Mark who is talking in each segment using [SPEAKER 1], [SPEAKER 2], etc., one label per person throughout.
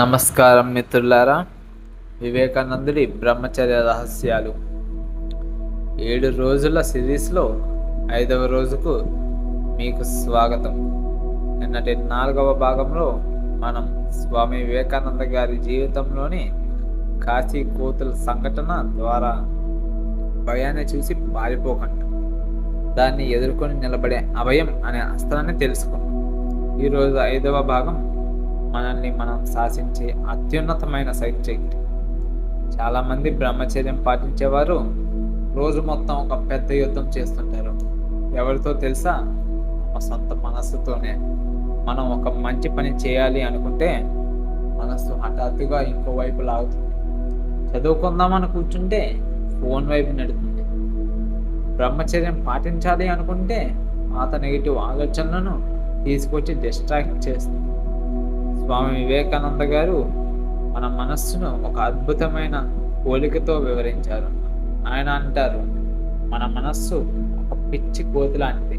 [SPEAKER 1] నమస్కారం మిత్రులారా. వివేకానందుడి బ్రహ్మచర్య రహస్యాలు 7 రోజుల సిరీస్లో 5వ రోజుకు మీకు స్వాగతం. నిన్నటి 4వ భాగంలో మనం స్వామి వివేకానంద గారి జీవితంలోని కాశీ కోతుల సంఘటన ద్వారా భయాన్ని చూసి పారిపోకుండా దాన్ని ఎదుర్కొని నిలబడే అభయం అనే అస్త్రాన్ని తెలుసుకున్నాం. ఈరోజు 5వ భాగం మనల్ని మనం శాసించే అత్యున్నతమైన సబ్జెక్ట్. చాలామంది బ్రహ్మచర్యం పాటించేవారు రోజు మొత్తం ఒక పెద్ద యుద్ధం చేస్తుంటారు. ఎవరితో తెలుసా? మన సొంత మనస్సుతోనే. మనం ఒక మంచి పని చేయాలి అనుకుంటే మనస్సు హఠాత్తుగా ఇంకో వైపు లాగుతుంది. చదువుకుందామని కూర్చుంటే ఫోన్ వైపు నడుతుంది. బ్రహ్మచర్యం పాటించాలి అనుకుంటే పాత నెగిటివ్ ఆలోచనలను తీసుకొచ్చి డిస్ట్రాక్ట్ చేస్తుంది. స్వామి వివేకానంద గారు మన మనస్సును ఒక అద్భుతమైన పోలికతో వివరించారు. ఆయన అంటారు, మన మనస్సు ఒక పిచ్చి కోతి లాంటిది.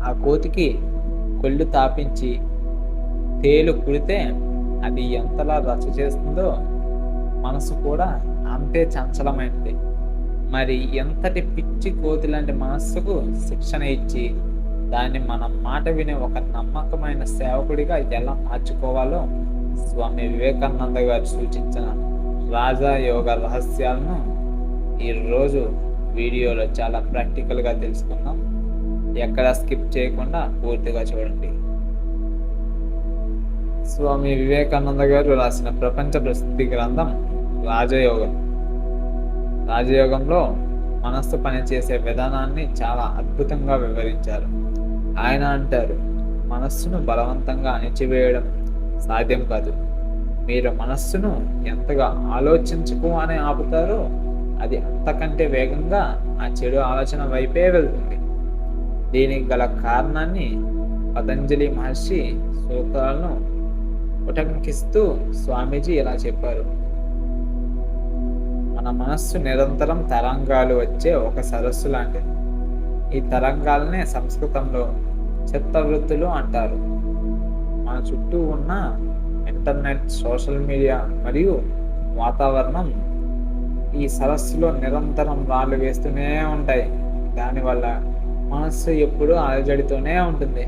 [SPEAKER 1] ఆ కోతికి కొళ్ళు తాపించి తేలు కుడితే అది ఎంతలా రచ్చ చేస్తుందో మనసు కూడా అంతే చంచలమైనది. మరి ఎంతటి పిచ్చి కోతి లాంటి మనస్సుకు శిక్షణ ఇచ్చి దాన్ని మన మాట వినే ఒక నమ్మకమైన సేవకుడిగా ఎలా మార్చుకోవాలో స్వామి వివేకానంద గారు సూచించిన రాజయోగ రహస్యాలను ఈరోజు వీడియోలో చాలా ప్రాక్టికల్గా తెలుసుకుందాం. ఎక్కడ స్కిప్ చేయకుండా పూర్తిగా చూడండి. స్వామి వివేకానంద గారు రాసిన ప్రపంచ ప్రసిద్ధి గ్రంథం రాజయోగం. రాజయోగంలో మనస్సు పనిచేసే విధానాన్ని చాలా అద్భుతంగా వివరించారు. ఆయన అంటారు, మనస్సును బలవంతంగా అణిచివేయడం సాధ్యం కాదు. మీరు మనస్సును ఎంతగా ఆలోచించుకో అని ఆపుతారో అది అంతకంటే వేగంగా ఆ చెడు ఆలోచన వైపే వెళ్తుంది. దీనికి గల కారణాన్ని పతంజలి మహర్షి సూత్రాలను ఉటంకిస్తూ స్వామీజీ ఇలా చెప్పారు. మన మనస్సు నిరంతరం తరంగాలు వచ్చే ఒక సరస్సు లాంటిది. ఈ తరంగాలనే సంస్కృతంలో చిత్తవృత్తులు అంటారు. మన చుట్టూ ఉన్న ఇంటర్నెట్, సోషల్ మీడియా మరియు వాతావరణం ఈ సరస్సులో నిరంతరం రాళ్ళు వేస్తూనే ఉంటాయి. దానివల్ల మనస్సు ఎప్పుడూ అలజడితోనే ఉంటుంది.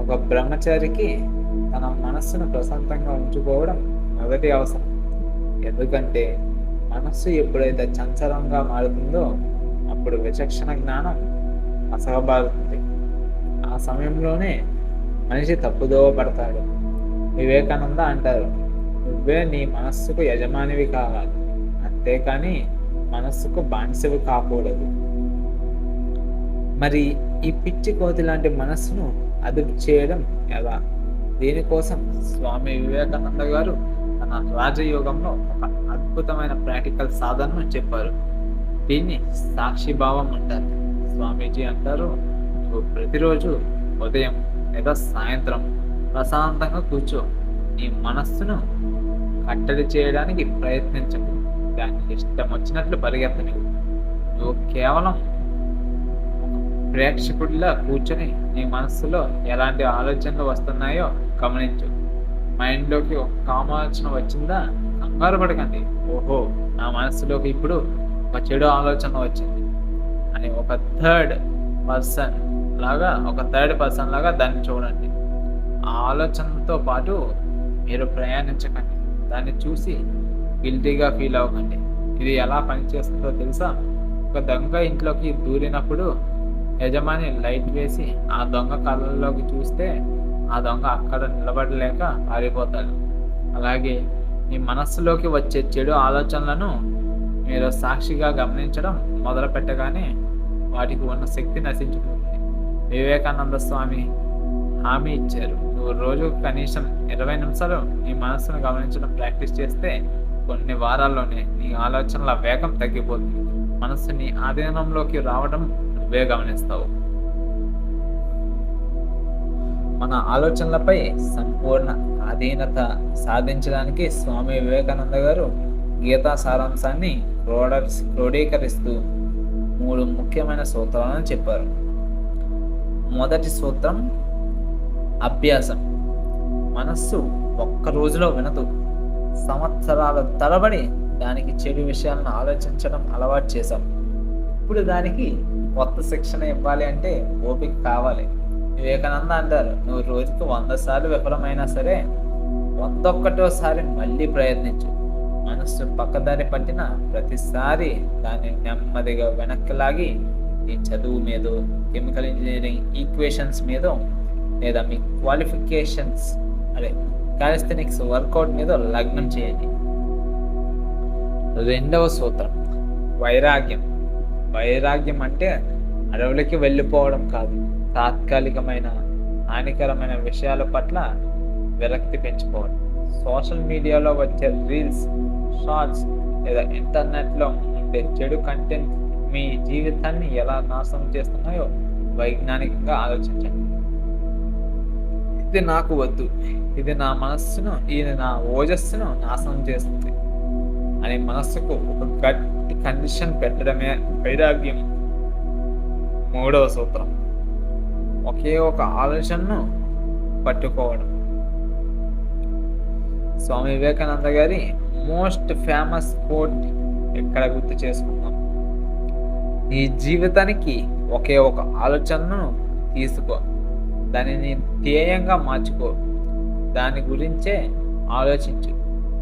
[SPEAKER 1] ఒక బ్రహ్మచారికి తన మనస్సును ప్రశాంతంగా ఉంచుకోవడం మొదటి అవసరం. ఎందుకంటే మనస్సు ఎప్పుడైతే చంచలంగా మారుతుందో అప్పుడు విచక్షణ జ్ఞానం అసహబారుతుంది. ఆ సమయంలోనే మనిషి తప్పుదోవ పడతాడు. వివేకానంద అంటారు, నువ్వే నీ మనస్సుకు యజమానివి కావాలి, అంతేకాని మనస్సుకు బానిసవి కాకూడదు. మరి ఈ పిచ్చి కోతి లాంటి మనస్సును అదుపు చేయడం ఎలా? దీనికోసం స్వామి వివేకానంద గారు తన రాజయోగంలో ఒక అద్భుతమైన ప్రాక్టికల్ సాధనను చెప్పారు. దీన్ని సాక్షిభావం అంటారు. స్వామీజీ అంటారు, నువ్వు ప్రతిరోజు ఉదయం లేదా సాయంత్రం ప్రశాంతంగా కూర్చో. నీ మనస్సును కట్టడి చేయడానికి ప్రయత్నించకు. దాన్ని ఇష్టం వచ్చినట్లు పరిగెత్తనివ్వు. నువ్వు కేవలం ప్రేక్షకుడిలా కూర్చొని నీ మనస్సులో ఎలాంటి ఆలోచనలు వస్తున్నాయో గమనించు. మైండ్లోకి ఒక ఆలోచన వచ్చిందా, కంగారు పడకండి. ఓహో, నా మనస్సులోకి ఇప్పుడు ఒక చెడు ఆలోచన వచ్చింది అని ఒక థర్డ్ పర్సన్ లాగా దాన్ని చూడండి. ఆ ఆలోచనతో పాటు మీరు ప్రయాణించకండి. దాన్ని చూసి గిల్టీగా ఫీల్ అవ్వకండి. ఇది ఎలా పనిచేస్తుందో తెలుసా? ఒక దొంగ ఇంట్లోకి దూరినప్పుడు యజమాని లైట్ వేసి ఆ దొంగ కళ్ళలోకి చూస్తే ఆ దొంగ అక్కడ నిలబడలేక పారిపోతాడు. అలాగే మీ మనస్సులోకి వచ్చే చెడు ఆలోచనలను మీరు సాక్షిగా గమనించడం మొదలు పెట్టగానే వాటికి ఉన్న శక్తి నశించిపోతుంది. వివేకానంద స్వామి హామీ ఇచ్చారు, నువ్వు రోజు కనీసం 20 నిమిషాలు నీ మనస్సును గమనించడం ప్రాక్టీస్ చేస్తే కొన్ని వారాల్లోనే నీ ఆలోచనల వేగం తగ్గిపోతుంది. మనస్సు నీ ఆధీనంలోకి రావడం నువ్వే గమనిస్తావు. మన ఆలోచనలపై సంపూర్ణ అధీనత సాధించడానికి స్వామి వివేకానంద గారు గీతా సారాంశాన్ని క్రోడీకరిస్తూ 3 ముఖ్యమైన సూత్రాలను చెప్పారు. మొదటి సూత్రం అభ్యాసం. మనస్సు ఒక్క రోజులో వినదు. సంవత్సరాల తరబడి దానికి చెడు విషయాలను ఆలోచించడం అలవాటు చేశాం. ఇప్పుడు దానికి కొత్త శిక్షణ ఇవ్వాలి అంటే ఓపిక కావాలి. వివేకానంద అంటారు, నువ్వు రోజుకి 100 సార్లు విఫలమైనా సరే 101వ మళ్ళీ ప్రయత్నించు. మనస్సు పక్కదారి పట్టిన ప్రతిసారి దాన్ని నెమ్మదిగా వెనక్కి లాగి మీ చదువు మీదో, కెమికల్ ఇంజనీరింగ్ ఈక్వేషన్స్ మీదో, లేదా మీ కాలిస్థెనిక్స్ వర్కౌట్ మీద లగ్నం చేయండి. 2వ సూత్రం వైరాగ్యం. వైరాగ్యం అంటే అడవులకి వెళ్ళిపోవడం కాదు, తాత్కాలికమైన హానికరమైన విషయాల పట్ల విరక్తి పెంచుకోవడం. సోషల్ మీడియాలో వచ్చే రీల్స్, షార్ట్స్ లేదా ఇంటర్నెట్లో ఉండే చెడు కంటెంట్ మీ జీవితాన్ని ఎలా నాశనం చేస్తున్నాయో వైజ్ఞానికంగా ఆలోచించండి. ఇది నాకు వద్దు, ఇది నా మనస్సును, ఇది నా ఓజస్సును నాశనం చేస్తుంది అని మనస్సుకు ఒక గట్టి కండిషన్ పెట్టడమే వైరాగ్యం. 3వ సూత్రం ఒకే ఒక ఆలోచనను పట్టుకోవడం. స్వామి వివేకానంద గారి మోస్ట్ ఫేమస్ కోట్ ఎక్కడ గుర్తు చేసుకుందాం? నీ జీవితానికి ఒకే ఒక ఆలోచనను తీసుకో, దానిని ధ్యేయంగా మార్చుకో, దాని గురించే ఆలోచించు,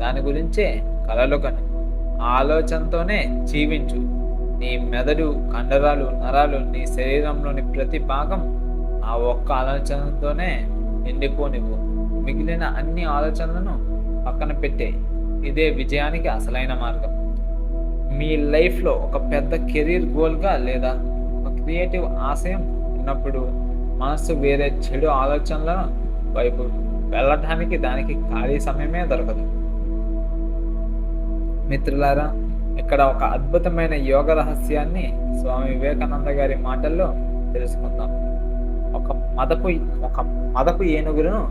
[SPEAKER 1] దాని గురించే కలలు కను, ఆలోచనతోనే జీవించు. నీ మెదడు, కండరాలు, నరాలు, నీ శరీరంలోని ప్రతి భాగం ఆ ఒక్క ఆలోచనతోనే నిండిపోనివ్వు. మిగిలిన అన్ని ఆలోచనలను పక్కన పెట్టే. ఇదే విజయానికి అసలైన మార్గం. మీ లైఫ్లో ఒక పెద్ద కెరీర్ గోల్గా లేదా ఒక క్రియేటివ్ ఆశయం ఉన్నప్పుడు మనసు వేరే చెడు ఆలోచనల వైపు వెళ్ళటానికి దానికి ఖాళీ సమయమే దొరకదు. మిత్రులారా, ఇక్కడ ఒక అద్భుతమైన యోగ రహస్యాన్ని స్వామి వివేకానంద గారి మాటల్లో తెలుసుకుందాం. ఒక మదపు ఏనుగులను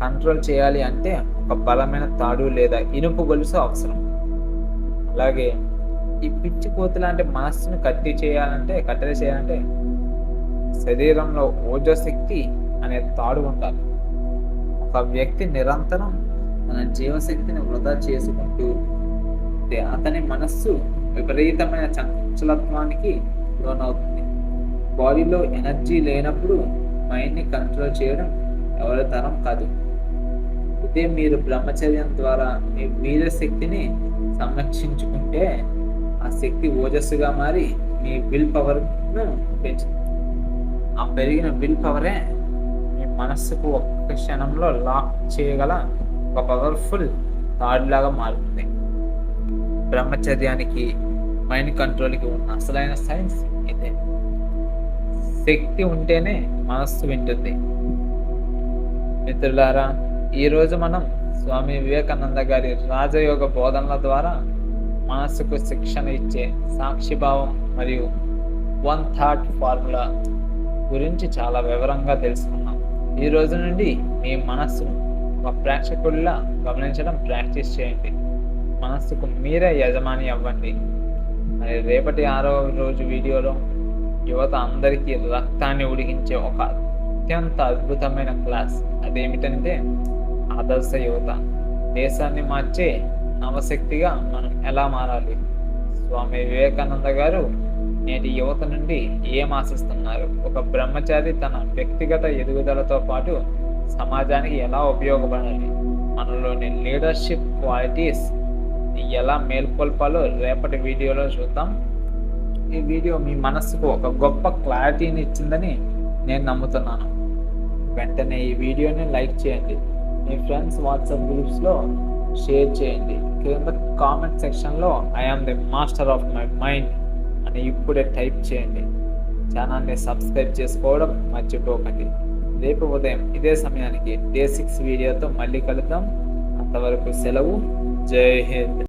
[SPEAKER 1] కంట్రోల్ చేయాలి అంటే ఒక బలమైన తాడు లేదా ఇనుప గొలుసు అవసరం. అలాగే ఈ పిచ్చి కోతి లాంటి మనస్సును కట్టడి చేయాలంటే శరీరంలో ఓజోశక్తి అనే తాడు ఉండాలి. ఒక వ్యక్తి నిరంతరం తన జీవశక్తిని వృధా చేసుకుంటూ అతని మనస్సు విపరీతమైన చంచలత్వానికి లోనవుతుంది. బాడీలో ఎనర్జీ లేనప్పుడు మైండ్ని కంట్రోల్ చేయడం ఎవరి తరం కాదు. ఇదే మీరు బ్రహ్మచర్యం ద్వారా మీ వీరశక్తిని సంరక్షించుకుంటే ఆ శక్తి ఓజస్సుగా మారి మీ విల్ పవర్ను పెంచుతుంది. ఆ పెరిగిన విల్ పవరే మీ మనస్సుకు ఒక్క క్షణంలో లాక్ చేయగల ఒక పవర్ఫుల్ థాడ్ లాగా మారుతుంది. బ్రహ్మచర్యానికి, మైండ్ కంట్రోల్కి ఉన్న అసలైన సైన్స్ ఇదే. శక్తి ఉంటేనే మనస్సు వింటుంది. మిత్రులారా, ఈరోజు మనం స్వామి వివేకానంద గారి రాజయోగ బోధనల ద్వారా మనస్సుకు శిక్షణ ఇచ్చే సాక్షిభావం మరియు 1 థాట్ ఫార్ములా గురించి చాలా వివరంగా తెలుసుకున్నాం. ఈ రోజు నుండి మీ మనస్సును ఒక ప్రేక్షకుడిలా గమనించడం ప్రాక్టీస్ చేయండి. మనస్సుకు మీరే యజమాని అవ్వండి. మరి రేపటి 6వ రోజు వీడియోలో యువత అందరికీ రక్తాన్ని ఉడికించే ఒక అత్యంత అద్భుతమైన క్లాస్. అదేమిటంటే ఆదర్శ యువత. దేశాన్ని మార్చే నవశక్తిగా మనం ఎలా మారాలి? స్వామి వివేకానంద గారు నేటి యువత నుండి ఏం ఆశిస్తున్నారు? ఒక బ్రహ్మచారి తన వ్యక్తిగత ఎదుగుదలతో పాటు సమాజానికి ఎలా ఉపయోగపడాలి? మనలోని లీడర్షిప్ క్వాలిటీస్ ఎలా మేల్కొల్పాలో రేపటి వీడియోలో చూద్దాం. ఈ వీడియో మీ మనస్సుకు ఒక గొప్ప క్లారిటీని ఇచ్చిందని నేను నమ్ముతున్నాను. వెంటనే ఈ వీడియోని లైక్ చేయండి, మీ ఫ్రెండ్స్ వాట్సాప్ గ్రూప్స్లో షేర్ చేయండి. కింద కామెంట్ సెక్షన్లో I am the master of my mind అని ఇప్పుడే టైప్ చేయండి. ఛానల్ని సబ్స్క్రైబ్ చేసుకోవడం మర్చిపోకండి. రేపు ఉదయం ఇదే సమయానికి Day 6 వీడియోతో మళ్ళీ కలుద్దాం. అంతవరకు సెలవు. జై హింద్.